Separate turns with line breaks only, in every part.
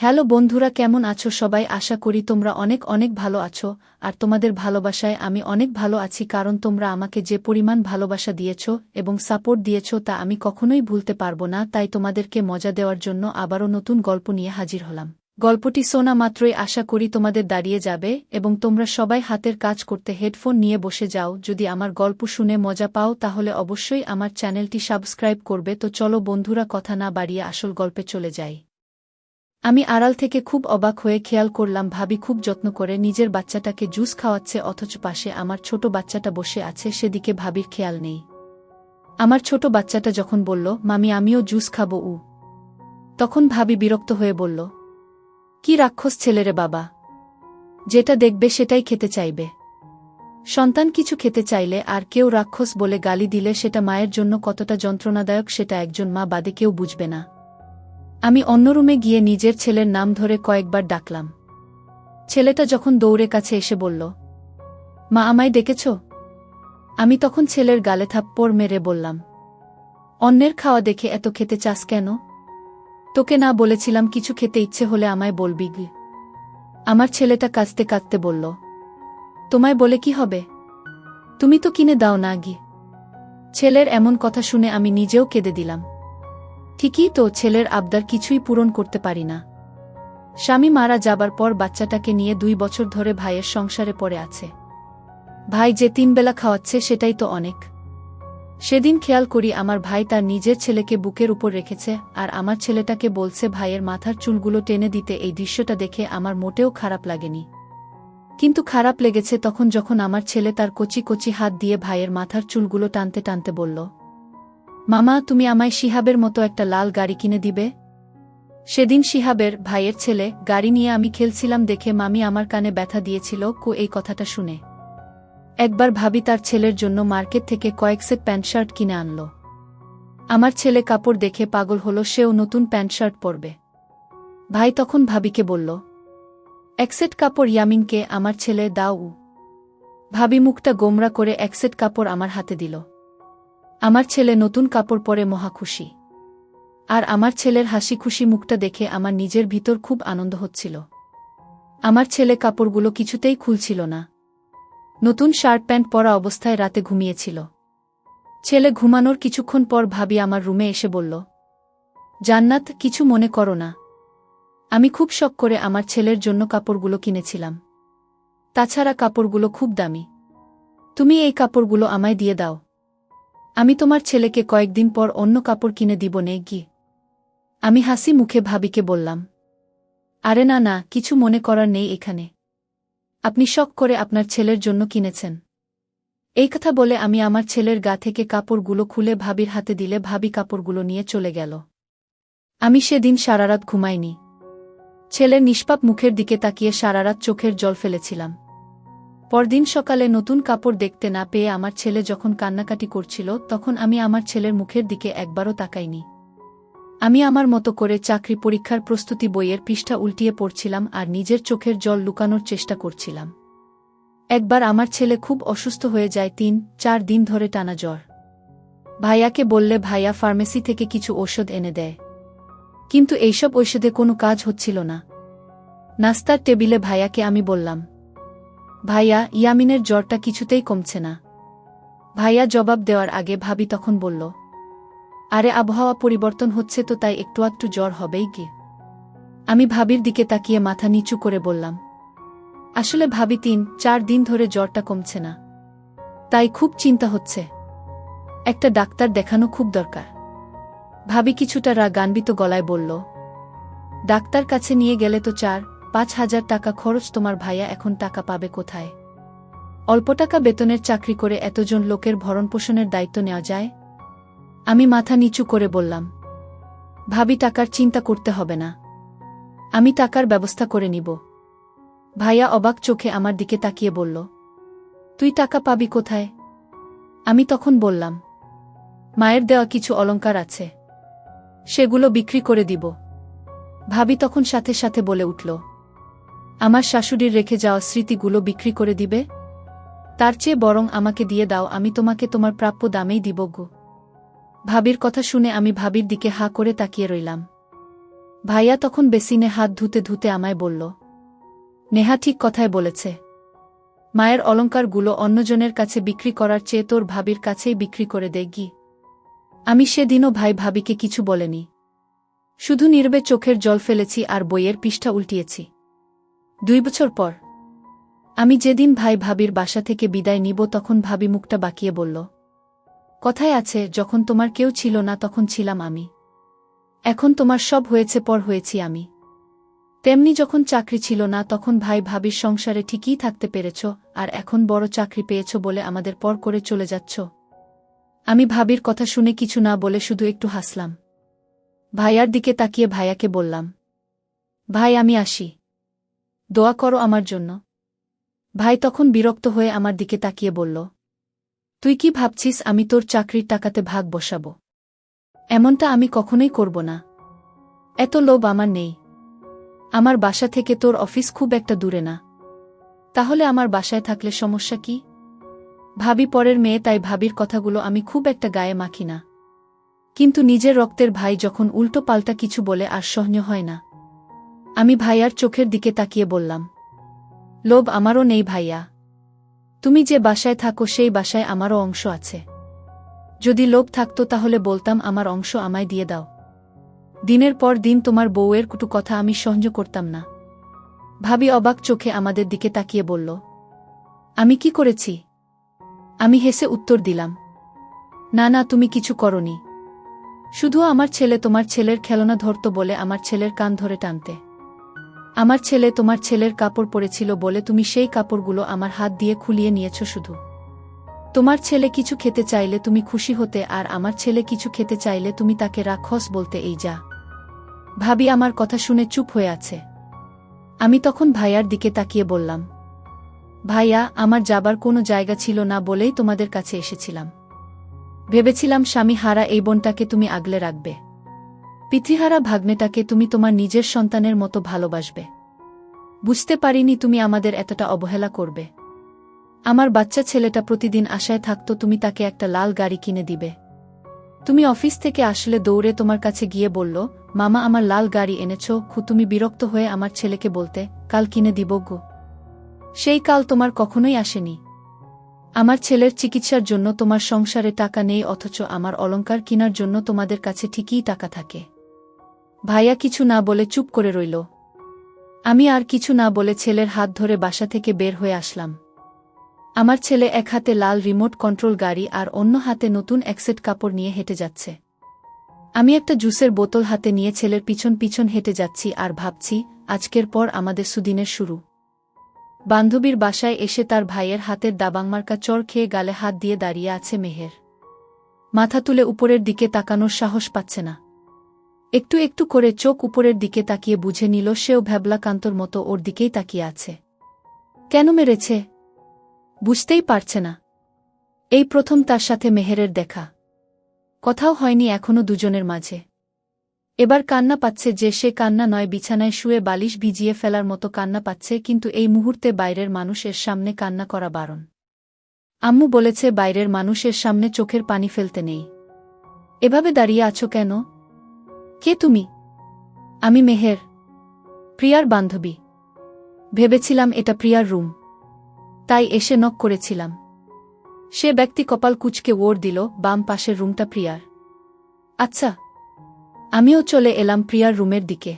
Hello বন্ধুরা, কেমন আছো সবাই? আশা করি তোমরা অনেক অনেক ভালো আছো। আর তোমাদের ভালোবাসায় আমি অনেক ভালো আছি, কারণ তোমরা আমাকে যে পরিমাণ ভালোবাসা দিয়েছ এবং সাপোর্ট দিয়েছ তা আমি কখনোই ভুলতে পারবো না। তাই তোমাদেরকে মজা দেওয়ার জন্য আবারও নতুন গল্প নিয়ে হাজির হলাম। গল্পটি শোনা মাত্রই আশা করি তোমাদের দাঁড়িয়ে যাবে এবং তোমরা সবাই হাতের কাজ করতে হেডফোন নিয়ে বসে যাও। যদি আমার গল্প শুনে মজা পাও তাহলে অবশ্যই আমার চ্যানেলটি সাবস্ক্রাইব করবে। তো চলো বন্ধুরা, কথা না বাড়িয়ে আসল গল্পে চলে যাই। আমি আড়াল থেকে খুব অবাক হয়ে খেয়াল করলাম ভাবি খুব যত্ন করে নিজের বাচ্চাটাকে জুস খাওয়াচ্ছে, অথচ পাশে আমার ছোট বাচ্চাটা বসে আছে, সেদিকে ভাবির খেয়াল নেই। আমার ছোট বাচ্চাটা যখন বলল, মামি আমিও জুস খাবো, তখন ভাবি বিরক্ত হয়ে বলল, কি রাক্ষস ছেলেরে বাবা, যেটা দেখবে সেটাই খেতে চাইবে। সন্তান কিছু খেতে চাইলে আর কেউ রাক্ষস বলে গালি দিলে সেটা মায়ের জন্য কতটা যন্ত্রণাদায়ক সেটা একজন মা বাদে কেউ বুঝবে না। আমি অন্য রুমে গিয়ে নিজের ছেলের নাম ধরে কয়েকবার ডাকলাম। ছেলেটা যখন দৌড়ে কাছে এসে বলল, মা আমায় ডেকেছ? আমি তখন ছেলের গালে থাপ্পড় মেরে বললাম, অন্যের খাওয়া দেখে এত খেতে চাস কেন? তোকে না বলেছিলাম কিছু খেতে ইচ্ছে হলে আমায় বলবি? আমার ছেলেটা কাঁদতে কাঁদতে বলল, তোমায় বলে কি হবে, তুমি তো কিনে দাও না গি। ছেলের এমন কথা শুনে আমি নিজেও কেঁদে দিলাম। ঠিকই তো, ছেলের আবদার কিছুই পূরণ করতে পারি না। স্বামী মারা যাবার পর বাচ্চাটাকে নিয়ে 2 বছর ধরে ভাইয়ের সংসারে পড়ে আছে। ভাই যে 3 বেলা খাওয়াচ্ছে সেটাই তো অনেক। সেদিন খেয়াল করি আমার ভাই তার নিজের ছেলেকে বুকের উপর রেখেছে আর আমার ছেলেটাকে বলছে ভাইয়ের মাথার চুলগুলো টেনে দিতে। এই দৃশ্যটা দেখে আমার মোটেও খারাপ লাগেনি, কিন্তু খারাপ লেগেছে তখন যখন আমার ছেলে তার কচি কচি হাত দিয়ে ভাইয়ের মাথার চুলগুলো টানতে টানতে বলল, মামা তুমি আমায় শিহাবের মতো একটা লাল গাড়ি কিনে দিবে? সেদিন শিহাবের ভাইয়ের ছেলে গাড়ি নিয়ে আমি খেলছিলাম দেখে মামি আমার কানে ব্যথা দিয়েছিল এই কথাটা শুনে। একবার ভাবি তার ছেলের জন্য মার্কেট থেকে কয়েক সেট প্যান্ট শার্ট কিনে আনল। আমার ছেলে কাপড় দেখে পাগল হলো, সেও নতুন প্যান্ট শার্ট পরবে। ভাই তখন ভাবিকে বলল, এক সেট কাপড় ইয়ামিনকে আমার ছেলে দাও। ভাবি মুখটা গোমরা করে এক সেট কাপড় আমার হাতে দিল। আমার ছেলে নতুন কাপড় পরে মহা খুশি। আর আমার ছেলের হাসি খুশি মুখটা দেখে আমার নিজের ভিতর খুব আনন্দ হচ্ছিল। আমার ছেলে কাপড়গুলো কিছুতেই খুলছিল না। নতুন শার্ট প্যান্ট পরা অবস্থায় রাতে ঘুমিয়েছিল। ছেলে ঘুমানোর কিছুক্ষণ পর ভাবি আমার রুমে এসে বলল, জান্নাত কিছু মনে করো না, আমি খুব শখ করে আমার ছেলের জন্য কাপড়গুলো কিনেছিলাম। তাছাড়া কাপড়গুলো খুব দামি, তুমি এই কাপড়গুলো আমায় দিয়ে দাও, আমি তোমার ছেলেকে কয়েকদিন পর অন্য কাপড় কিনে দিব নে গি। আমি হাসি মুখে ভাবিকে বললাম, আরে না না, কিছু মনে করার নেই এখানে, আপনি শখ করে আপনার ছেলের জন্য কিনেছেন। এই কথা বলে আমি আমার ছেলের গা থেকে কাপড়গুলো খুলে ভাবির হাতে দিলে ভাবি কাপড়গুলো নিয়ে চলে গেল। আমি সেদিন সারারাত ঘুমাইনি। ছেলের নিষ্পাপ মুখের দিকে তাকিয়ে সারারাত চোখের জল ফেলেছিলাম। পরদিন সকালে নতুন কাপড় দেখতে না পেয়ে আমার ছেলে যখন কান্নাকাটি করছিল তখন আমি আমার ছেলের মুখের দিকে একবারও তাকাইনি। আমি আমার মতো করে চাকরি পরীক্ষার প্রস্তুতি বইয়ের পৃষ্ঠা উল্টিয়ে পড়ছিলাম আর নিজের চোখের জল লুকানোর চেষ্টা করছিলাম। একবার আমার ছেলে খুব অসুস্থ হয়ে যায়, 3-4 দিন ধরে টানা জ্বর। ভাইয়াকে বললে ভাইয়া ফার্মেসি থেকে কিছু ঔষধ এনে দেয়, কিন্তু এইসব ঔষধে কোনো কাজ হচ্ছিল না। নাস্তার টেবিলে ভাইয়াকে আমি বললাম, ভাইয়া ইয়ামিনের জ্বরটা কিছুতেই কমছে না। ভাইয়া জবাব দেওয়ার আগে ভাবি তখন বলল, আরে আবহাওয়া পরিবর্তন হচ্ছে তো, তাই একটু একটু জ্বর হবেই কি। আমি ভাবির দিকে তাকিয়ে মাথা নিচু করে বললাম, আসলে ভাবি 3-4 দিন ধরে জ্বরটা কমছে না, তাই খুব চিন্তা হচ্ছে, একটা ডাক্তার দেখানো খুব দরকার। ভাবি কিছুটা রাগান্বিত গলায় বলল, ডাক্তার কাছে নিয়ে গেলে তো 4-5 হাজার টাকা খরচ, তোমার ভাইয়া এখন টাকা পাবে কোথায়? অল্প টাকা বেতনের চাকরি করে এতজন লোকের ভরণপোষণের দায়িত্ব নেওয়া যায়? আমি মাথা নিচু করে বললাম, ভাবি টাকার চিন্তা করতে হবে না, আমি টাকার ব্যবস্থা করে নিব। ভাইয়া অবাক চোখে আমার দিকে তাকিয়ে বলল, তুই টাকা পাবি কোথায়? আমি তখন বললাম, মায়ের দেওয়া কিছু অলংকার আছে, সেগুলো বিক্রি করে দিব। ভাবি তখন সাথে সাথে বলে উঠল, আমার শাশুড়ির রেখে যাওয়া স্মৃতিগুলো বিক্রি করে দিবে? তার চেয়ে বরং আমাকে দিয়ে দাও, আমি তোমাকে তোমার প্রাপ্য দামেই দিব গো। ভাবির কথা শুনে আমি ভাবির দিকে হাঁ করে তাকিয়ে রইলাম। ভাইয়া তখন বেসিনে হাত ধুতে ধুতে আমায় বলল, নেহা ঠিক কথাই বলেছে। মায়ের অলংকারগুলো অন্যজনের কাছে বিক্রি করার চেয়ে তোর ভাবির কাছেই বিক্রি করে দে গি। আমি সেদিনও ভাই ভাবিকে কিছু বলেনি, শুধু নীরবে চোখের জল ফেলেছি আর বইয়ের পৃষ্ঠা উল্টিয়েছি। 2 বছর পর আমি যেদিন ভাই ভাবির বাসা থেকে বিদায় নিব তখন ভাবি মুখটা বাঁকিয়ে বলল, কথায় আছে, যখন তোমার কেউ ছিল না তখন ছিলাম আমি। এখন তোমার সব হয়েছে পর হয়েছি আমি। তেমনি যখন চাকরি ছিল না তখন ভাই ভাবির সংসারে ঠিকই থাকতে পেরেছ, আর এখন বড় চাকরি পেয়েছ বলে আমাদের পর করে চলে যাচ্ছ। আমি ভাবির কথা শুনে কিছু না বলে শুধু একটু হাসলাম। ভাইয়ার দিকে তাকিয়ে ভাইয়াকে বললাম, ভাই আমি আসি, দোয়া করো আমার জন্য। ভাই তখন বিরক্ত হয়ে আমার দিকে তাকিয়ে বলল, তুই কি ভাবছিস আমি তোর চাকরির টাকাতে ভাগ বসাবো? এমনটা আমি কখনোই করব না, এত লোভ আমার নেই। আমার বাসা থেকে তোর অফিস খুব একটা দূরে না, তাহলে আমার বাসায় থাকলে সমস্যা কি? ভাবি পরের মেয়ে, তাই ভাবির কথাগুলো আমি খুব একটা গায়ে মাখি না, কিন্তু নিজের রক্তের ভাই যখন উল্টো পাল্টা কিছু বলে আর সহ্য হয় না। আমি ভাইয়ার চোখের দিকে তাকিয়ে বললাম, লোভ আমারও নেই ভাইয়া, তুমি যে বাসায় থাকো সেই বাসায় আমারও অংশ আছে। যদি লোভ থাকতো তাহলে বলতাম আমার অংশ আমায় দিয়ে দাও। দিনের পর দিন তোমার বউয়ের কুটু কথা আমি সহ্য করতাম না। ভাবি অবাক চোখে আমাদের দিকে তাকিয়ে বলল, আমি কি করেছি? আমি হেসে উত্তর দিলাম, না না, তুমি কিছু করনি। শুধু আমার ছেলে তোমার ছেলের খেলনা ধরত বলে আমার ছেলের কান ধরে টানতে। আমার ছেলে তোমার ছেলের কাপড় পরেছিল বলে তুমি সেই কাপড়গুলো আমার হাত দিয়ে খুলিয়ে নিয়েছ শুধু। তোমার ছেলে কিছু খেতে চাইলে তুমি খুশি হতে, আর আমার ছেলে কিছু খেতে চাইলে তুমি তাকে রাক্ষস বলতে। এই যা। ভাবি আমার কথা শুনে চুপ হয়ে আছে। আমি তখন ভাইয়ার দিকে তাকিয়ে বললাম, ভাইয়া, আমার যাবার কোনো জায়গা ছিল না বলেই তোমাদের কাছে এসেছিলাম। ভেবেছিলাম স্বামী হারা এই বোনটাকে তুমি আগলে রাখবে, পিতৃহারা ভাগ্নেটাকে তুমি তোমার নিজের সন্তানের মতো ভালোবাসবে। বুঝতে পারিনি তুমি আমাদের এতটা অবহেলা করবে। আমার বাচ্চা ছেলেটা প্রতিদিন আশায় থাকত তুমি তাকে একটা লাল গাড়ি কিনে দিবে। তুমি অফিস থেকে আসলে দৌড়ে তোমার কাছে গিয়ে বলল, মামা আমার লাল গাড়ি এনেছ। তুমি বিরক্ত হয়ে আমার ছেলেকে বলতে, কাল কিনে দিব গো। সেই কাল তোমার কখনোই আসেনি। আমার ছেলের চিকিৎসার জন্য তোমার সংসারে টাকা নেই, অথচ আমার অলংকার কেনার জন্য তোমাদের কাছে ঠিকই টাকা থাকে। ভাইয়া কিছু না বলে চুপ করে রইল। আমি আর কিছু না বলে ছেলের হাত ধরে বাসা থেকে বের হয়ে আসলাম। আমার ছেলে এক হাতে লাল রিমোট কন্ট্রোল গাড়ি আর অন্য হাতে নতুন এক সেট কাপড় নিয়ে হেঁটে যাচ্ছে। আমি একটা জুসের বোতল হাতে নিয়ে ছেলের পিছন পিছন হেঁটে যাচ্ছি আর ভাবছি, আজকের পর আমাদের সুদিনের শুরু। বান্ধবীর বাসায় এসে তার ভাইয়ের হাতের দাবাংমার্কা চড় খেয়ে গালে হাত দিয়ে দাঁড়িয়ে আছে মেহের। মাথা তুলে উপরের দিকে তাকানোর সাহস পাচ্ছে না। একটু একটু করে চোখ উপরের দিকে তাকিয়ে বুঝে নিল সেও ভ্যাবলাকান্তর মতো ওর দিকেই তাকিয়ে আছে। কেন মেরেছে বুঝতেই পারছে না। এই প্রথম তার সাথে মেহেরের দেখা, কথাও হয়নি এখনো দুজনের মাঝে। এবার কান্না পাচ্ছে, যে সে কান্না নয়, বিছানায় শুয়ে বালিশ ভিজিয়ে ফেলার মতো কান্না পাচ্ছে, কিন্তু এই মুহূর্তে বাইরের মানুষের সামনে কান্না করা বারণ। আম্মু বলেছে বাইরের মানুষের সামনে চোখের পানি ফেলতে নেই। এভাবে দাঁড়িয়ে আছো কেন? কে তুমি? আমি মেহের, প্রিয়ার বান্ধবী। ভেবেছিলাম এটা প্রিয়ার রুম, তাই এসে নক করেছিলাম। সে ব্যক্তি কপাল কুঁচকে ওর দিল, বাম পাশের রুমটা প্রিয়ার। আচ্ছা। আমিও চলে এলাম প্রিয়ার রুমের দিকে।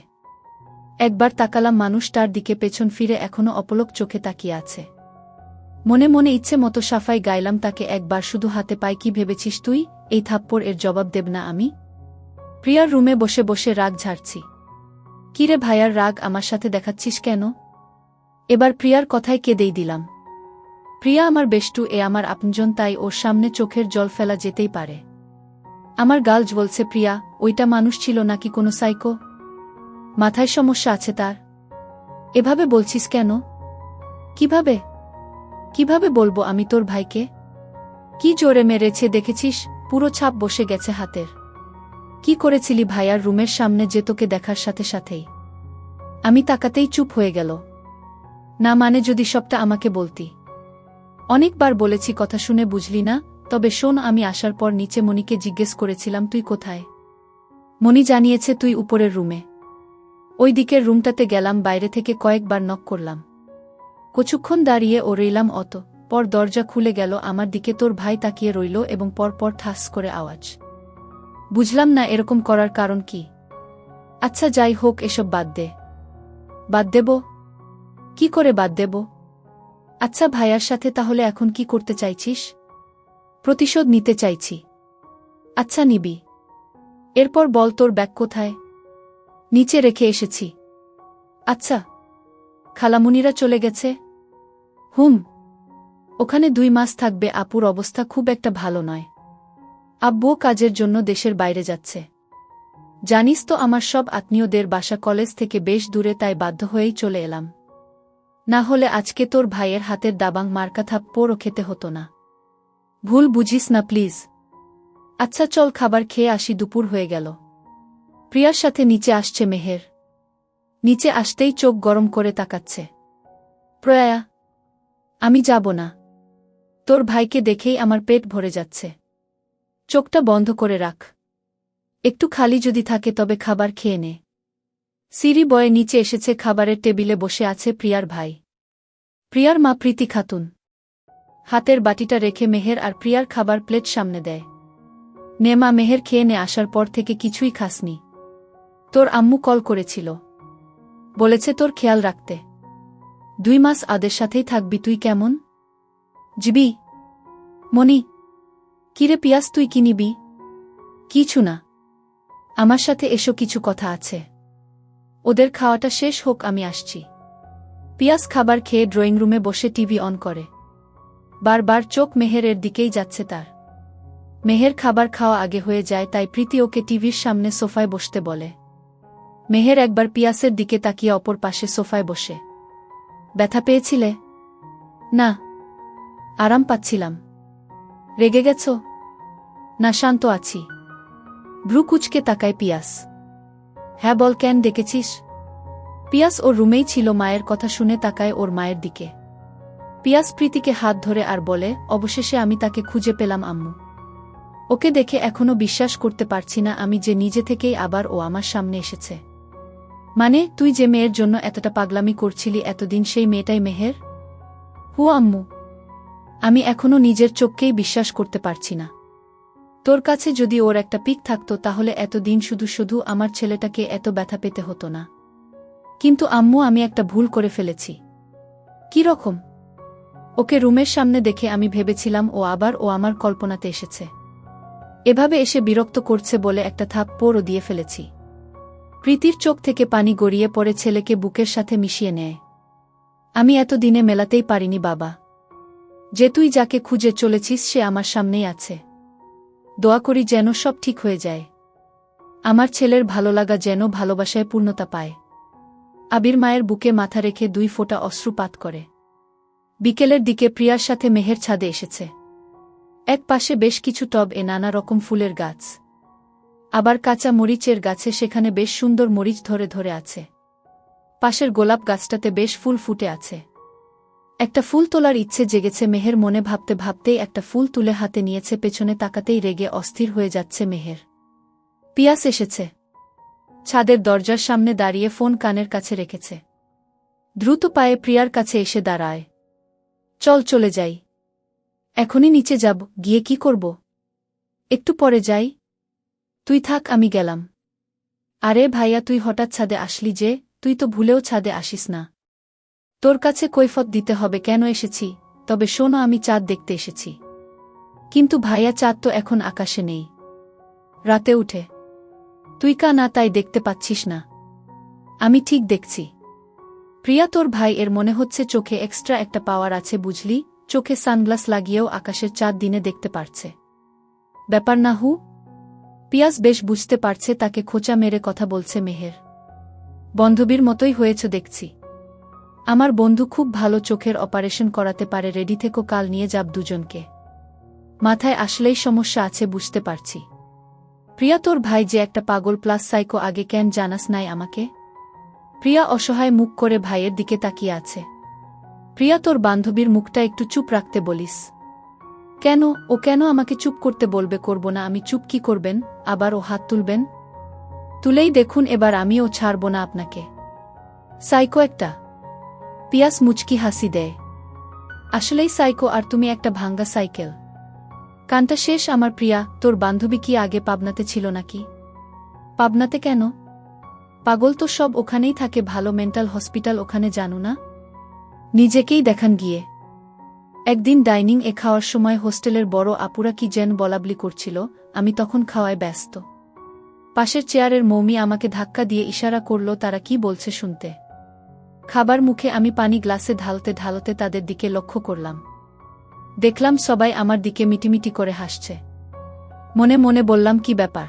একবার তাকালাম মানুষটার দিকে, পেছন ফিরে এখনো অপলক চোখে তাকিয়ে আছে। মনে মনে ইচ্ছে মতো সাফাই গাইলাম তাকে একবার, শুধু হাতে পাই। কি ভেবেছিস তুই এই থাপ্পড় এর জবাব দেব না আমি? প্রিয়ার রুমে বসে বসে রাগ ঝাড়ছি। কিরে ভাইয়ার রাগ আমার সাথে দেখাচ্ছিস কেন? এবার প্রিয়ার কথায় কেঁদেই দিলাম। প্রিয়া আমার বেষ্টু, এ আমার আপনজন, তাই ওর সামনে চোখের জল ফেলা যেতেই পারে। আমার গাল জ্বলছে। প্রিয়া ওইটা মানুষ ছিল নাকি কোনো সাইকো? মাথায় সমস্যা আছে তার? এভাবে বলছিস কেন? কিভাবে কিভাবে বলবো আমি তোর ভাইকে? কি জোরে মেরেছে দেখেছিস? পুরো ছাপ বসে গেছে হাতের। কি করেছিলি ভাইয়ার রুমের সামনে যে তোকে দেখার সাথে সাথেই? আমি তাকাতেই চুপ হয়ে গেল। না মানে যদি সবটা আমাকে বলতি। অনেকবার বলেছি, কথা শুনে বুঝলি না? তবে শোন, আমি আসার পর নিচে মনিকে জিজ্ঞেস করেছিলাম তুই কোথায়। মনি জানিয়েছে তুই উপরের রুমে। ওই দিকের রুমটাতে গেলাম, বাইরে থেকে কয়েকবার নক করলাম। কিছুক্ষণ দাঁড়িয়ে ও রইলাম, পর দরজা খুলে গেল আমার দিকে। তোর ভাই তাকিয়ে রইল এবং পরপর ঠাস করে আওয়াজ। বুঝলাম না এরকম করার কারণ কি। আচ্ছা যাই হোক, এসব বাদ দে। বাদ দেব? কি করে বাদ দেব? আচ্ছা ভাইয়ার সাথে তাহলে এখন কি করতে চাইছিস? প্রতিশোধ নিতে চাইছি। আচ্ছা নিবি। এরপর বল তোর ব্যাগ কোথায়? নিচে রেখে এসেছি। আচ্ছা, খালামুনিরা চলে গেছে? হুম, ওখানে 2 মাস থাকবে। আপুর অবস্থা খুব একটা ভালো নয়। আব্বুও কাজের জন্য দেশের বাইরে যাচ্ছে। জানিস তো আমার সব আত্মীয়দের বাসা কলেজ থেকে বেশ দূরে, তাই বাধ্য হয়েই চলে এলাম। না হলে আজকে তোর ভাইয়ের হাতের দাবাং মার্কা থাপ্পড়ও খেতে হতো না। ভুল বুঝিস না প্লিজ। আচ্ছা চল খাবার খেয়ে আসি, দুপুর হয়ে গেল। প্রিয়ার সাথে নিচে আসছে মেহের। নিচে আসতেই চোখ গরম করে তাকাচ্ছে। প্রয়া, আমি যাব না। তোর ভাইকে দেখেই আমার পেট ভরে যাচ্ছে। চোখটা বন্ধ করে রাখ। একটু খালি যদি থাকে তবে খাবার খেয়ে নে। সিঁড়ি বয়ে নিচে এসেছে। খাবারের টেবিলে বসে আছে প্রিয়ার ভাই। প্রিয়ার মা প্রীতি খাতুন। হাতের বাটিটা রেখে মেহের আর প্রিয়ার খাবার প্লেট সামনে দেয়। নে মা, মেহের খেয়ে নে, আসার পর থেকে কিছুই খাসনি। তোর আম্মু কল করেছিল, বলেছে তোর খেয়াল রাখতে। 2 মাস আদের সাথেই থাকবি তুই, কেমন জিবি? মনি, কিরে পিয়াস, তুই কি নিবি? কিছু না, আমার সাথে এসো, কিছু কথা আছে। ওদের খাওয়াটা শেষ হোক, আমি আসছি। পিয়াস খাবার খেয়ে ড্রয়িং রুমে বসে টিভি অন করে। বারবার চোখ মেহেরের দিকেই যাচ্ছে তার। মেহের খাবার খাওয়া আগে হয়ে যায়, তাই প্রীতি ওকে টিভির সামনে সোফায় বসতে বলে। মেহের একবার পিয়াসের দিকে তাকিয়ে অপর পাশে সোফায় বসে। ব্যথা পেয়েছিলে? না, আরাম পাচ্ছিলাম। রেগে গেছ? না, শান্ত আছি। ভ্রু কুচকে তাকায় পিয়াস। হ্যাঁ বল, কেন ডেকেছিস? পিয়াস ওর রুমেই ছিল, মায়ের কথা শুনে তাকায় ওর মায়ের দিকে। পিয়াস প্রীতিকে হাত ধরে আর বলে, অবশেষে আমি তাকে খুঁজে পেলাম আম্মু। ওকে দেখে এখনো বিশ্বাস করতে পারছি না আমি, যে নিজে থেকেই আবার ও আমার সামনে এসেছে। মানে তুই যে মেয়ের জন্য এতটা পাগলামি করছিলি এতদিন, সেই মেয়েটাই মেহের? হু আম্মু, আমি এখনো নিজের চোখকেই বিশ্বাস করতে পারছি না। তোর কাছে যদি ওর একটা পিক থাকতো তাহলে এতদিন শুধু শুধু আমার ছেলেটাকে এত ব্যথা পেতে হতো না। কিন্তু আম্মু, আমি একটা ভুল করে ফেলেছি। কি রকম? ওকে রুমের সামনে দেখে আমি ভেবেছিলাম ও আমার কল্পনাতে এসেছে। এভাবে এসে বিরক্ত করছে বলে একটা থাপ্পড়ও দিয়ে ফেলেছি। প্রীতির চোখ থেকে পানি গড়িয়ে পড়ে, ছেলেকে বুকের সাথে মিশিয়ে নেয়। আমি এতদিনে মেলাতেই পারিনি বাবা, যে তুই যাকে খুঁজে চলেছিস সে আমার সামনেই আছে। দোয়া করি যেন সব ঠিক হয়ে যায়। আমার ছেলের ভালো লাগা যেন ভালোবাসায় পূর্ণতা পায়। আবির মায়ের বুকে মাথা রেখে 2 ফোঁটা অশ্রুপাত করে। বিকেলের দিকে প্রিয়ার সাথে মেহের ছাদে এসেছে। এক পাশে বেশ কিছু টব এ নানা রকম ফুলের গাছ। আবার কাঁচা মরিচের গাছে সেখানে বেশ সুন্দর মরিচ ধরে ধরে আছে। পাশের গোলাপ গাছটাতে বেশ ফুল ফুটে আছে। একটা ফুল তোলার ইচ্ছে জেগেছে মেহের মনে। ভাবতে ভাবতেই একটা ফুল তুলে হাতে নিয়েছে, পেছনে তাকাতেই রেগে অস্থির হয়ে যাচ্ছে মেহের। পিয়াস এসেছে। ছাদের দরজার সামনে দাঁড়িয়ে ফোন কানের কাছে রেখেছে। দ্রুত পায়ে প্রিয়ার কাছে এসে দাঁড়ায়। চল চলে যাই। এখনই নিচে যাব? গিয়ে কি করব? একটু পরে যাই। তুই থাক, আমি গেলাম। আরে ভাইয়া, তুই হঠাৎ ছাদে আসলি যে? তুই তো ভুলেও ছাদে আসিস না। তোর কাছে কৈফত দিতে হবে কেন এসেছি? তবে শোনো, আমি চাঁদ দেখতে এসেছি। কিন্তু ভাইয়া, চাঁদ তো এখন আকাশে নেই, রাতে উঠে। তুই কা না তাই দেখতে পাচ্ছিস না? আমি ঠিক দেখছি। প্রিয়া, তোর ভাই এর মনে হচ্ছে চোখে এক্সট্রা একটা পাওয়ার আছে বুঝলি। চোখে সানগ্লাস লাগিয়েও আকাশের চাঁদ দিনে দেখতে পারছে। ব্যাপার না হু? পিয়াস বেশ বুঝতে পারছে তাকে খোঁচা মেরে কথা বলছে মেহের। বান্ধবীর মতোই হয়েছ দেখছি। আমার বন্ধু খুব ভালো চোখের অপারেশন করাতে পারে, রেডি থেকো, কাল নিয়ে যাব দুজনকে। মাথায় আসলেই সমস্যা আছে বুঝতে পারছি। প্রিয়া, তোর ভাই যে একটা পাগল প্লাস সাইকো, আগে কেন জানাস নাই আমাকে? প্রিয়া অসহায় মুখ করে ভাইয়ের দিকে তাকিয়ে আছে। প্রিয়া, তোর বান্ধবীর মুখটা একটু চুপ রাখতে বলিস। কেন? ও কেন আমাকে চুপ করতে বলবে? করব না আমি চুপ? কি করবেন? আবার ও হাত তুলবেন? তুলেই দেখুন এবার আমিও ছাড়ব না আপনাকে। সাইকো একটা। পিয়াস মুচকি হাসি দেয়। আসলেই সাইকো, আর তুমি একটা ভাঙ্গা সাইকেল। কানটা শেষ আমার প্রিয়া, তোর বান্ধবী কি আগে পাবনাতে ছিল নাকি? পাবনাতে কেন? পাগল তো সব ওখানেই থাকে, ভালো মেন্টাল হসপিটাল ওখানে, জানো না? নিজেকেই দেখান গিয়ে। একদিন ডাইনিং এ খাওয়ার সময় হোস্টেলের বড় আপুরা কি যেন বলাবলি করছিল, আমি তখন খাওয়ায় ব্যস্ত। পাশের চেয়ারের মৌমি আমাকে ধাক্কা দিয়ে ইশারা করল তারা কি বলছে শুনতে। খাবার মুখে আমি পানি গ্লাসে ঢালতে ঢালতে তাদের দিকে লক্ষ্য করলাম। দেখলাম সবাই আমার দিকে মিটিমিটি করে হাসছে। মনে মনে বললাম কি ব্যাপার?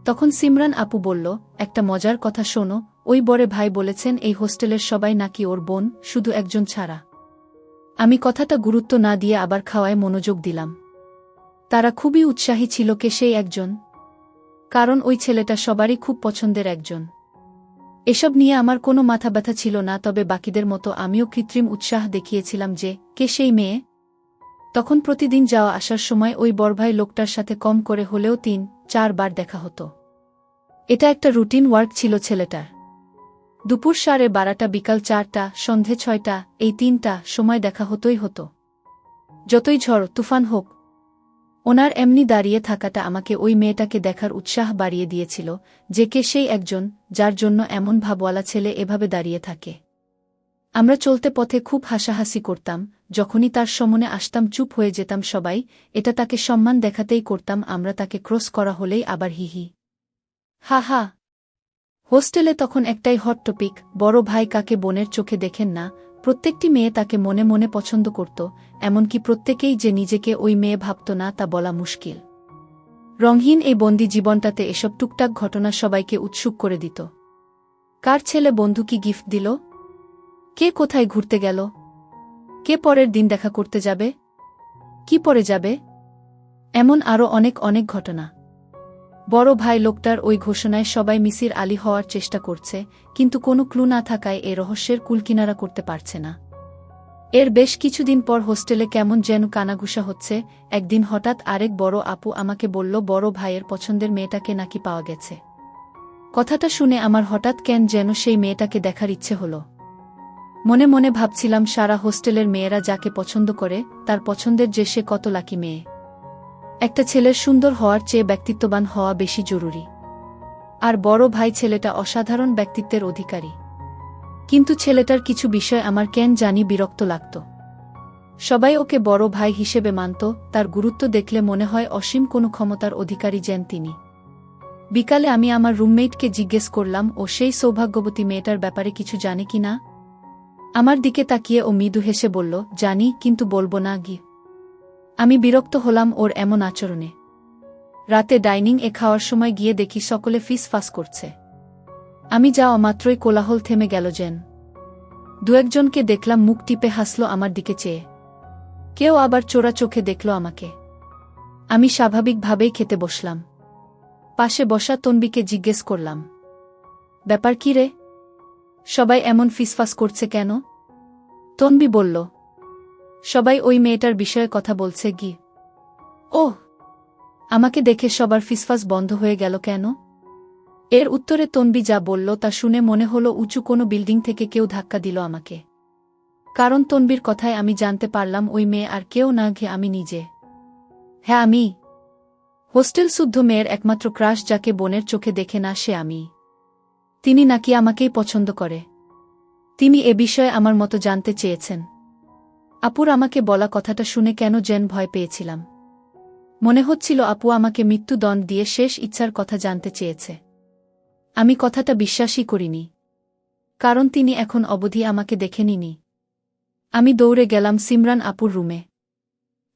তখন সিমরান আপু বলল, একটা মজার কথা শোনো, ওই বড় ভাই বলেছেন এই হোস্টেলের সবাই নাকি ওর বোন, শুধু একজন ছাড়া। আমি কথাটা গুরুত্ব না দিয়ে আবার খাওয়ায় মনোযোগ দিলাম। তারা খুবই উৎসাহী ছিল, কে সেই একজন? কারণ ওই ছেলেটা সবারই খুব পছন্দের একজন। এসব নিয়ে আমার কোনো মাথা ব্যথা ছিল না, তবে বাকিদের মতো আমিও কৃত্রিম উৎসাহ দেখিয়েছিলাম যে কে সেই মেয়ে। তখন প্রতিদিন যাওয়া আসার সময় ওই বড়ভাই লোকটার সাথে কম করে হলেও ৩-৪ বার দেখা হতো। এটা একটা রুটিন ওয়ার্ক ছিল ছেলেটার। দুপুর 12:30, বিকাল 4টা, সন্ধে 6টা, এই 3টা সময় দেখা হতোই হতো। যতই ঝড় তুফান হোক। ওনার এমনি দাঁড়িয়ে থাকাটা আমাকে ওই মেয়েটাকে দেখার উৎসাহ বাড়িয়ে দিয়েছিল, যে কে সেই একজন যার জন্য এমন ভাবওয়ালা ছেলে এভাবে দাঁড়িয়ে থাকে। আমরা চলতে পথে খুব হাসাহাসি করতাম, যখনই তার সামনে আসতাম চুপ হয়ে যেতাম সবাই, এটা তাকে সম্মান দেখাতেই করতাম আমরা, তাকে ক্রস করা হলেই আবার হিহি হা হা। হোস্টেলে তখন একটাই হট টপিক, বড় ভাই কাকে বোনের চোখে দেখেন না। প্রত্যেকটি মেয়ে তাকে মনে মনে পছন্দ করত, এমনকি প্রত্যেকেই যে নিজেকে ওই মেয়ে ভাবত না তা বলা মুশকিল। রঙহীন এই বন্দি জীবনটাতে এসব টুকটাক ঘটনা সবাইকে উৎসুক করে দিত। কার ছেলে বন্ধু কি গিফট দিল? কে কোথায় ঘুরতে গেল? কে পরের দিন দেখা করতে যাবে? কি পরে যাবে? এমন আরও অনেক অনেক ঘটনা। বড় ভাই লোকটার ওই ঘোষণায় সবাই মিসির আলী হওয়ার চেষ্টা করছে, কিন্তু কোনো ক্লু না থাকায় এ রহস্যের কুলকিনারা করতে পারছে না। এর বেশ কিছুদিন পর হোস্টেলে কেমন যেন কানাঘুষা হচ্ছে। একদিন হঠাৎ আরেক বড় আপু আমাকে বলল বড় ভাইয়ের পছন্দের মেয়েটাকে নাকি পাওয়া গেছে। কথাটা শুনে আমার হঠাৎ কেন যেন সেই মেয়েটাকে দেখার ইচ্ছে হলো। মনে মনে ভাবছিলাম সারা হোস্টেলের মেয়েরা যাকে পছন্দ করে তার পছন্দের যে সে কত লাকি মেয়ে। একটা ছেলের সুন্দর হওয়ার চেয়ে ব্যক্তিত্ববান হওয়া বেশি জরুরি। আর বড় ভাই ছেলেটা অসাধারণ ব্যক্তিত্বের অধিকারী। কিন্তু ছেলেটার কিছু বিষয় আমার কেন জানি বিরক্ত লাগত। সবাই ওকে বড় ভাই হিসেবে মানত, তার গুরুত্ব দেখলে মনে হয় অসীম কোনো ক্ষমতার অধিকারী যেন তিনি। বিকালে আমি আমার রুমমেটকে জিজ্ঞেস করলাম ও সেই সৌভাগ্যবতী মেয়েটার ব্যাপারে কিছু জানে কি না। আমার দিকে তাকিয়ে ও মৃদু হেসে বলল, জানি, কিন্তু বলবো না গি। আমি বিরক্ত হলাম ওর এমন আচরণে। রাতে ডাইনিং এ খাওয়ার সময় গিয়ে দেখি সকলে ফিসফাস করছে। আমি যাওয়া মাত্রই কোলাহল থেমে গেল যেন। দু-একজনকে দেখলাম মুখ টিপে হাসল আমার দিকে চেয়ে। কেউ আবার চোরা চোখে দেখল আমাকে। আমি স্বাভাবিকভাবেই খেতে বসলাম। পাশে বসা তনবিকে জিজ্ঞেস করলাম, ব্যাপার কি রে? সবাই এমন ফিসফাস করছে কেন? তনবি বলল, সবাই ওই মেয়েটার বিষয়ে কথা বলছে গি। ওহ, আমাকে দেখে সবার ফিসফাস বন্ধ হয়ে গেল কেন? এর উত্তরে তনবি যা বলল তা শুনে মনে হলো উঁচু কোনো বিল্ডিং থেকে কেউ ধাক্কা দিল আমাকে। কারণ তনবির কথায় আমি জানতে পারলাম ওই মেয়ে আর কেউ না, আমি নিজে। হ্যাঁ আমি। হোস্টেল শুদ্ধ মেয়ের একমাত্র ক্রাশ, যাকে বোনের চোখে দেখে না সে আমি। তিনি নাকি আমাকেই পছন্দ করে। তিনি এ বিষয়ে আমার মতো জানতে চেয়েছেন। আপুর আমাকে বলা কথাটা শুনে কেন যেন ভয় পেয়েছিলাম। মনে হচ্ছিল আপু আমাকে মৃত্যুদণ্ড দিয়ে শেষ ইচ্ছার কথা জানতে চেয়েছে। আমি কথাটা বিশ্বাসই করিনি, কারণ তিনি এখন অবধি আমাকে দেখেনিনি। আমি দৌড়ে গেলাম সিমরান আপুর রুমে।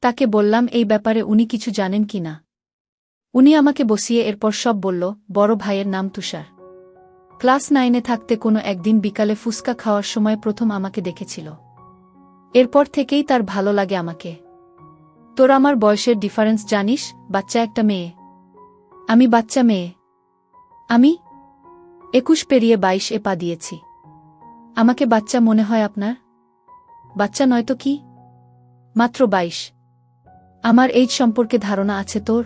তাকে বললাম এই ব্যাপারে উনি কিছু জানেন কি না। উনি আমাকে বসিয়ে এরপর সব বলল। বড় ভাইয়ের নাম তুষার। ক্লাস 9-এ থাকতে কোনো একদিন বিকালে ফুসকা খাওয়ার সময় প্রথম আমাকে দেখেছিল। এরপর থেকেই তার ভালো লাগে আমাকে। তোর আমার বয়সের ডিফারেন্স জানিস? বাচ্চা একটা মেয়ে। আমি বাচ্চা মেয়ে। আমি 21 পেরিয়ে 22-এ পা দিয়েছি। আমাকে বাচ্চা মনে হয় আপনার? বাচ্চা নয়তো কি, মাত্র 22। আমার এইজ সম্পর্কে ধারণা আছে তোর?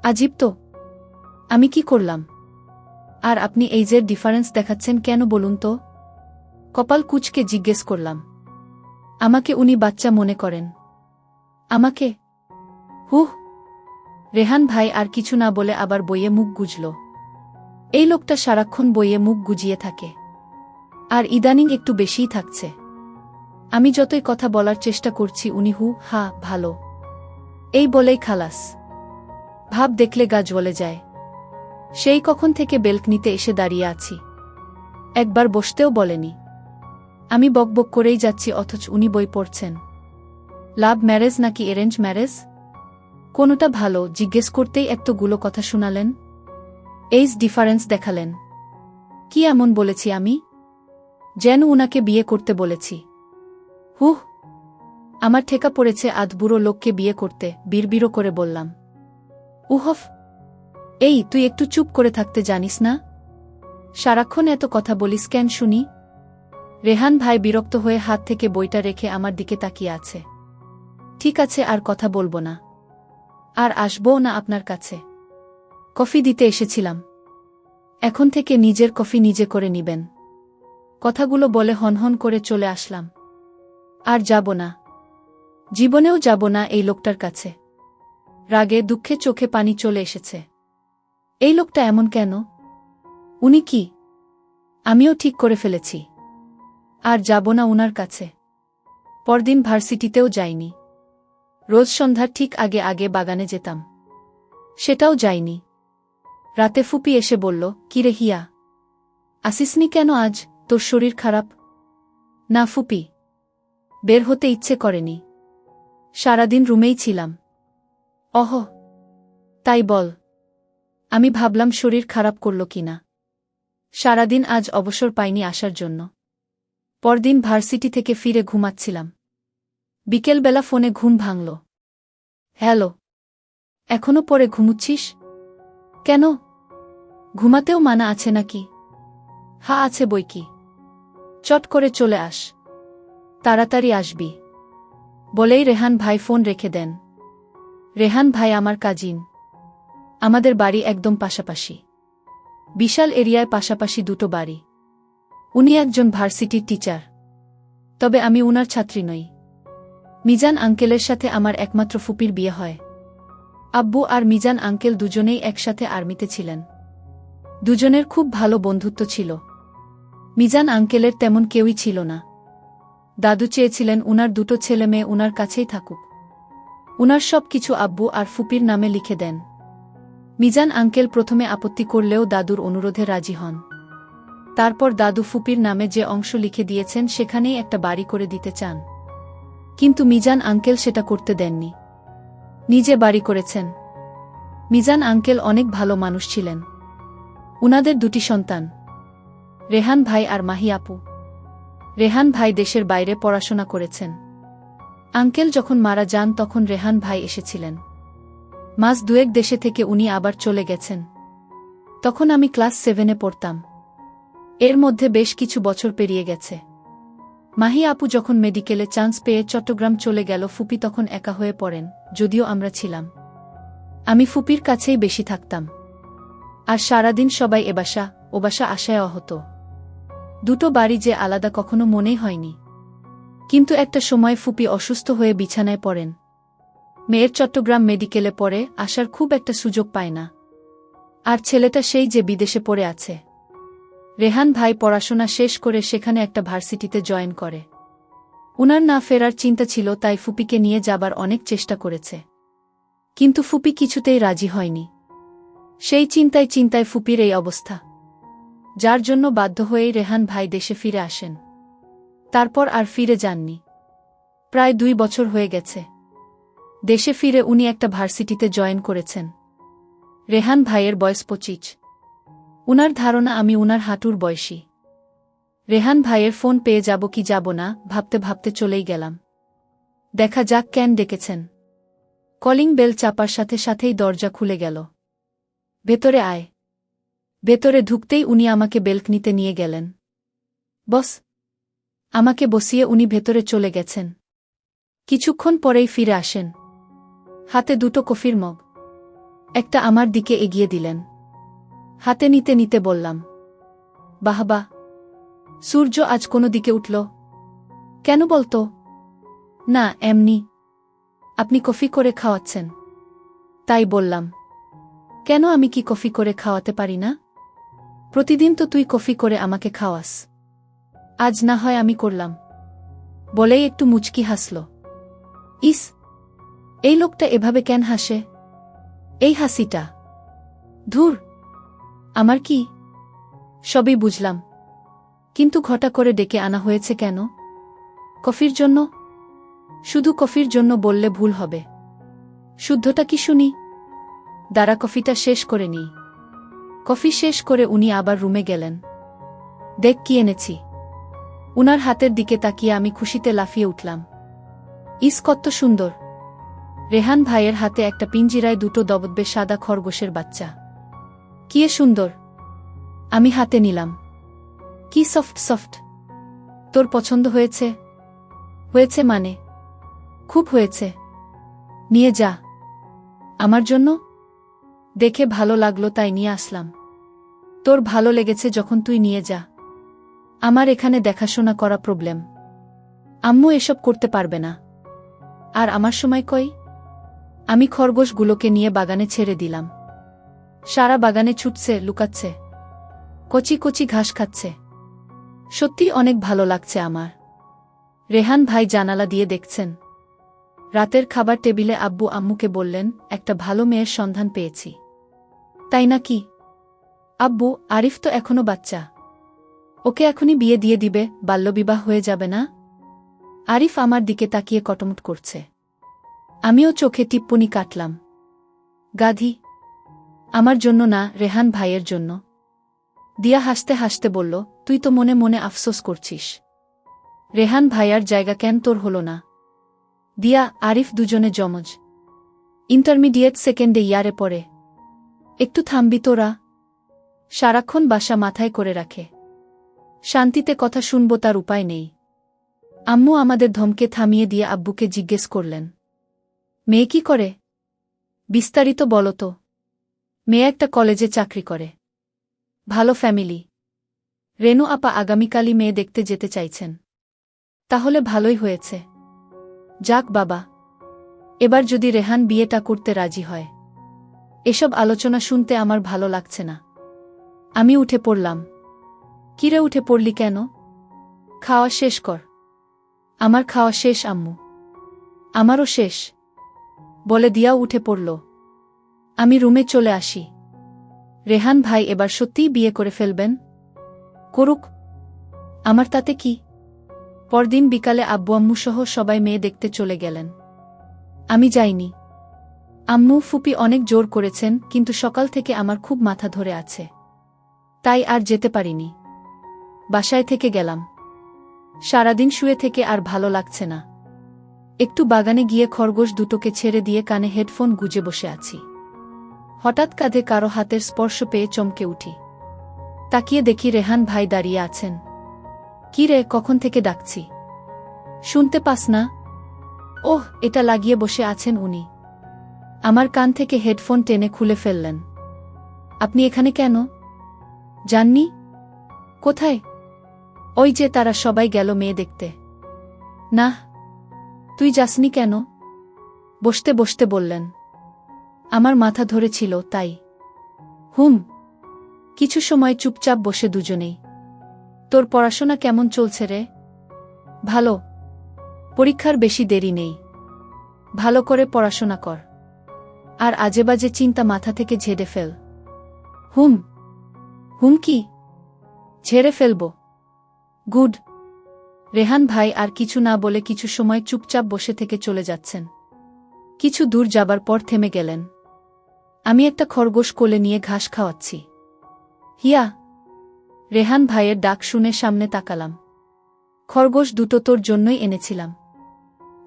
আজীব তো। আমি কি করলাম? আর আপনি এই যে ডিফারেন্স দেখাচ্ছেন কেন বলুন তো? কপাল কুঁচকে জিজ্ঞেস করলাম। আমাকে উনি বাচ্চা মনে করেন? আমাকে? হুহ! রেহান ভাই আর কিছু না বলে আবার বইয়ে মুখ গুজল। এই লোকটা সারাক্ষণ বইয়ে মুখ গুজিয়ে থাকে। আর ইদানিং একটু বেশিই থাকছে। আমি যতই কথা বলার চেষ্টা করছি উনি হু হা ভালো এই বলেই খালাস। ভাব দেখলে গা জ্বলে যায়। সেই কখন থেকে বেলকনিতে এসে দাঁড়িয়ে আছি, একবার বসতেও বলেনি। আমি বকবক করেই যাচ্ছি অথচ উনি বই পড়ছেন। লাভ ম্যারেজ নাকি অ্যারেঞ্জ ম্যারেজ? কোনটা ভালো জিজ্ঞেস করতেই এতগুলো কথা শুনালেন। এইজ ডিফারেন্স দেখালেন। কি এমন বলেছি আমি? যেন উনাকে বিয়ে করতে বলেছি। হুহ! আমার ঠেকা পড়েছে আধবুড়ো লোককে বিয়ে করতে, বিড়বিড়ো করে বললাম। উহফ! এই তুই একটু চুপ করে থাকতে জানিস না? সারাক্ষণ এত কথা বলিস কেন শুনি? রেহান ভাই বিরক্ত হয়ে হাত থেকে বইটা রেখে আমার দিকে তাকিয়ে আছে। ঠিক আছে, আর কথা বলবো না। আর আসবও না আপনার কাছে। কফি দিতে এসেছিলাম। এখন থেকে নিজের কফি নিজে করে নিবেন। কথাগুলো বলে হনহন করে চলে আসলাম। আর যাব না, জীবনেও যাব না এই লোকটার কাছে। রাগে দুঃখে চোখে পানি চলে এসেছে। এই লোকটা এমন কেন? উনি কি? আমিও ঠিক করে ফেলেছি, আর যাব না উনার কাছে। পরদিন ভার্সিটিতেও যাইনি। রোজ সন্ধ্যার ঠিক আগে আগে বাগানে যেতাম, সেটাও যাইনি। রাতে ফুপি এসে বলল, কিরে হিয়া, আসিসনি কেন আজ? তোর শরীর খারাপ? না ফুপি, বের হতে ইচ্ছে করেনি। সারাদিন রুমেই ছিলাম। অহ, তাই বল। আমি ভাবলাম শরীর খারাপ করল কিনা। সারাদিন আজ অবসর পাইনি আসার জন্য। পরদিন ভার্সিটি থেকে ফিরে ঘুমাচ্ছিলাম। বিকেলবেলা ফোনে ঘুম ভাঙল। হ্যালো, এখনো পরে ঘুমুচ্ছিস কেন? ঘুমাতেও মানা আছে নাকি? হা আছে বইকি। চট করে চলে আস, তাড়াতাড়ি আসবি বলেই রেহান ভাই ফোন রেখে দেন। রেহান ভাই আমার কাজিন। আমাদের বাড়ি একদম পাশাপাশি। বিশাল এরিয়ায় পাশাপাশি দুটো বাড়ি। উনি একজন ভার্সিটির টিচার, তবে আমি উনার ছাত্রী নই। মিজান আঙ্কেলের সাথে আমার একমাত্র ফুপির বিয়ে হয়। আব্বু আর মিজান আঙ্কেল দুজনেই একসাথে আর্মিতে ছিলেন। দুজনের খুব ভালো বন্ধুত্ব ছিল। মিজান আঙ্কেলের তেমন কেউই ছিল না। দাদু চেয়েছিলেন উনার দুটো ছেলে মেয়ে উনার কাছেই থাকুক। উনার সব কিছু আব্বু আর ফুপির নামে লিখে দেন। মিজান আঙ্কেল প্রথমে আপত্তি করলেও দাদুর অনুরোধে রাজি হন। তারপর দাদু ফুপির নামে যে অংশ লিখে দিয়েছেন সেখানেই একটা বাড়ি করে দিতে চান। কিন্তু মিজান আঙ্কেল সেটা করতে দেননি, নিজে বাড়ি করেছেন। মিজান আঙ্কেল অনেক ভালো মানুষ ছিলেন। উনাদের দুটি সন্তান, রেহান ভাই আর মাহি আপু। রেহান ভাই দেশের বাইরে পড়াশোনা করেছেন। আঙ্কেল যখন মারা যান তখন রেহান ভাই এসেছিলেন। মাস দুয়েক দেশে থেকে উনি আবার চলে গেছেন। তখন আমি ক্লাস 7-এ পড়তাম। এর মধ্যে বেশ কিছু বছর পেরিয়ে গেছে। মাহি আপু যখন মেডিকেলে চান্স পেয়ে চট্টগ্রাম চলে গেল, ফুপি তখন একা হয়ে পড়েন, যদিও আমরা ছিলাম। আমি ফুপির কাছেই বেশি থাকতাম। আর সারাদিন সবাই এবাসা ওবাসা আশায় অহত। দুটো বাড়ি যে আলাদা কখনো মনেই হয়নি। কিন্তু একটা সময় ফুপি অসুস্থ হয়ে বিছানায় পড়েন। মেয়ের চট্টগ্রাম মেডিকেলে পড়ে, আসার খুব একটা সুযোগ পায় না। আর ছেলেটা সেই যে বিদেশে পড়ে আছে। রেহান ভাই পড়াশোনা শেষ করে সেখানে একটা ভার্সিটিতে জয়েন করে। উনার না ফেরার চিন্তা ছিল, তাই ফুপিকে নিয়ে যাবার অনেক চেষ্টা করেছে। কিন্তু ফুপি কিছুতেই রাজি হয়নি। সেই চিন্তায় চিন্তায় ফুপির এই অবস্থা, যার জন্য বাধ্য হয়েই রেহান ভাই দেশে ফিরে আসেন। তারপর আর ফিরে যাননি। প্রায় 2 বছর হয়ে গেছে। দেশে ফিরে উনি একটা ভার্সিটিতে জয়েন করেছেন। রেহান ভাইয়ের বয়স 25। উনার ধারণা আমি উনার হাঁটুর বয়সী। রেহান ভাইয়ের ফোন পেয়ে যাব কি যাব না ভাবতে ভাবতে চলেই গেলাম। দেখা যাক কেন ডেকেছেন। কলিং বেল চাপার সাথে সাথেই দরজা খুলে গেল। ভেতরে আয়। ভেতরে ঢুকতেই উনি আমাকে বেলকনিতে নিয়ে গেলেন। বস। আমাকে বসিয়ে উনি ভেতরে চলে গেছেন। কিছুক্ষণ পরেই ফিরে আসেন। হাতে দুটো কফির মগ। একটা আমার দিকে এগিয়ে দিলেন। হাতে নিতে নিতে বললাম, বাহ বাহ, সূর্য আজ কোনো দিকে উঠল কেন বলতো? না, এমনি। আপনি কফি করে খাওয়াচ্ছেন। তাই বললাম, কেন, আমি কি কফি করে খাওয়াতে পারি না? প্রতিদিন তো তুই কফি করে আমাকে খাওয়াস, আজ না হয় আমি করলাম। বলেই একটু মুচকি হাসল। ইস, এই লোকটা এভাবে কেন হাসে? এই হাসিটা, ধুর, আমার কি? সবই বুঝলাম, কিন্তু ঘটা করে ডেকে আনা হয়েছে কেন? কফির জন্য? শুধু কফির জন্য বললে ভুল হবে। শুদ্ধটা কি শুনি। দাঁড়া, কফিটা শেষ করে নিই। কফি শেষ করে উনি আবার রুমে গেলেন। দেখ কি এনেছি। উনার হাতের দিকে তাকিয়ে আমি খুশিতে লাফিয়ে উঠলাম। ইস, কত সুন্দর! রেহান ভাইয়ের হাতে একটা পিঞ্জিরায় দুটো দবদবে সাদা খরগোশের বাচ্চা। কি সুন্দর! আমি হাতে নিলাম। কি সফট সফট! তোর পছন্দ হয়েছে? হয়েছে মানে? খুব হয়েছে। নিয়ে যা। আমার জন্য? দেখে ভালো লাগলো তাই নিয়ে আসলাম। তোর ভালো লেগেছে যখন তুই নিয়ে যা। আমার এখানে দেখাশোনা করা প্রবলেম। আম্মু এসব করতে পারবে না। আর আমার সময় কই? আমি খরগোশগুলোকে নিয়ে বাগানে ছেড়ে দিলাম। সারা বাগানে ছুটছে, লুকাচ্ছে, কচি কচি ঘাস খাচ্ছে। সত্যি অনেক ভালো লাগছে আমার। রেহান ভাই জানালা দিয়ে দেখছেন। রাতের খাবার টেবিলে আব্বু আম্মুকে বললেন, একটা ভালো মেয়ের সন্ধান পেয়েছি। তাই নাকি? আব্বু, আরিফ তো এখনো বাচ্চা। ওকে এখনই বিয়ে দিয়ে দিবে, বাল্যবিবাহ হয়ে যাবে না? আরিফ আমার দিকে তাকিয়ে কটমট করছে। আমিও চোখে টিপ্পনি কাটলাম। গাধি! আমার জন্য না, রেহান ভাইয়ের জন্য। দিয়া হাসতে হাসতে বলল, তুই তো মনে মনে আফসোস করছিস। রেহান ভাইয়ার জায়গা কেন তোর হলো না? দিয়া, আরিফ দুজনে জমজ। ইন্টারমিডিয়েট সেকেন্ডে ইয়ারে পড়ে। একটু থামবি তোরা? সারাক্ষণ বাসা মাথায় করে রাখে। শান্তিতে কথা শুনব তার উপায় নেই। আম্মু আমাদের ধমকে থামিয়ে দিয়ে আব্বুকে জিজ্ঞেস করলেন, মেয়ে কি করে? বিস্তারিত বলো তো। মেয়ে একটা কলেজে চাকরি করে। ভালো ফ্যামিলি। রেনু আপা আগামীকালই মেয়ে দেখতে যেতে চাইছেন। তাহলে ভালোই হয়েছে। যাক বাবা, এবার যদি রেহান বিয়েটা করতে রাজি হয়। এসব আলোচনা শুনতে আমার ভালো লাগছে না। আমি উঠে পড়লাম। কিরে, উঠে পড়লি কেন? খাওয়া শেষ কর। আমার খাওয়া শেষ আম্মু। আমারও শেষ। বলে দিয়াও উঠে পড়ল। আমি রুমে চলে আসি। রেহান ভাই এবার সত্যিই বিয়ে করে ফেলবেন? করুক, আমার তাতে কি? পরদিন বিকালে আব্বু আম্মু সহ সবাই মেয়ে দেখতে চলে গেলেন। আমি যাইনি। আম্মু ফুপি অনেক জোর করেছেন, কিন্তু সকাল থেকে আমার খুব মাথা ধরে আছে। তাই আর যেতে পারিনি। বাসায় থেকে গেলাম। সারাদিন শুয়ে থেকে আর ভালো লাগছে না। একটু বাগানে গিয়ে খরগোশ দুটোকে ছেড়ে দিয়ে কানে হেডফোন গুজে বসে আছি। হঠাৎ কাঁধে কারো হাতের স্পর্শ পেয়ে চমকে উঠি। তাকিয়ে দেখি রেহান ভাই দাঁড়িয়ে আছেন। কি রে, কখন থেকে ডাকছি? শুনতে পাস না? ওহ, এটা লাগিয়ে বসে আছেন উনি। আমার কান থেকে হেডফোন টেনে খুলে ফেললেন। আপনি এখানে কেন? জাননি? কোথায়? ওই যে তারা সবাই গেল মেয়ে দেখতে। না, তুই যাসনি কেন? বসতে বসতে বললেন। আমার মাথা ধরেছিল তাই। কিছু সময় চুপচাপ বসে দুজনেই। তোর পড়াশোনা কেমন চলছে রে? ভালো। পরীক্ষার বেশি দেরি নেই। ভালো করে পড়াশোনা কর। আর আজেবাজে চিন্তা মাথা থেকে ঝেড়ে ফেল। কি? ঝেড়ে ফেলব? গুড। রেহান ভাই আর কিছু না বলে কিছু সময় চুপচাপ বসে থেকে চলে যাচ্ছেন। কিছু দূর যাবার পর থেমে গেলেন। আমি একটা খরগোশ কোলে নিয়ে ঘাস খাওয়াচ্ছি। হিয়া! রেহান ভাইয়ের ডাক শুনে সামনে তাকালাম। খরগোশ দুটো তোর জন্যই এনেছিলাম।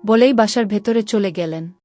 বলেই বাসার ভেতরে চলে গেলেন।